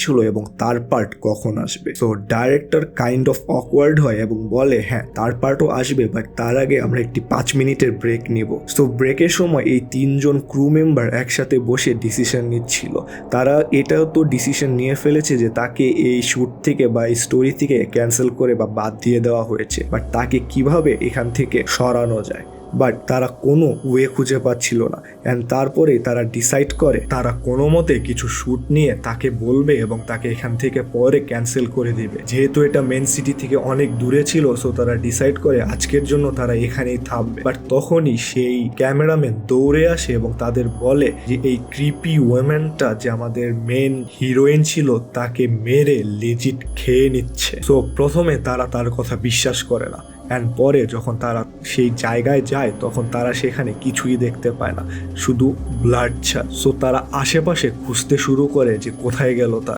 ছিল এবং তার পার্ট কখন আসবে। So director kind of awkward হয় এবং বলে হ্যাঁ তার পার্টও আসবে, বাট তার আগে আমরা একটি 5 মিনিটের ব্রেক নিব। সো ব্রেকের সময় এই 3জন ক্রু মেম্বার একসাথে বসে ডিসিশন নিচ্ছিল। তারা এটাও তো ডিসিশন নিয়ে ফেলেছে যে তাকে এই শ্যুট থেকে বা এই স্টোরি থেকে ক্যান্সেল করে বা বাদ দিয়ে দেওয়া হয়েছে, বাট তাকে কিভাবে এখান থেকে সরানো যায়, বাট তারা কোনো ওয়ে খুঁজে পাচ্ছিল না। অ্যান্ড তারপরে তারা ডিসাইড করে তারা কোনো মতে কিছু শ্যুট নিয়ে তাকে বলবে এবং তাকে এখান থেকে পরে ক্যান্সেল করে দিবে। যেহেতু এটা মেন সিটি থেকে অনেক দূরে ছিল, সো তারা ডিসাইড করে আজকের জন্য তারা এখানেই থামবে। বাট তখনই সেই ক্যামেরাম্যান দৌড়ে আসে এবং তাদের বলে যে এই ক্রিপি ওয়েম্যানটা যে আমাদের মেন হিরোইন ছিল তাকে মেরে লিজিট খেয়ে নিচ্ছে। সো প্রথমে তারা তার কথা বিশ্বাস করে না, অ্যান্ড পরে যখন তারা সেই জায়গায় যায় তখন তারা সেখানে কিছুই দেখতে পায় না, শুধু ব্লাড ছাড়া। সো তারা আশেপাশে খুঁজতে শুরু করে যে কোথায় গেল তারা।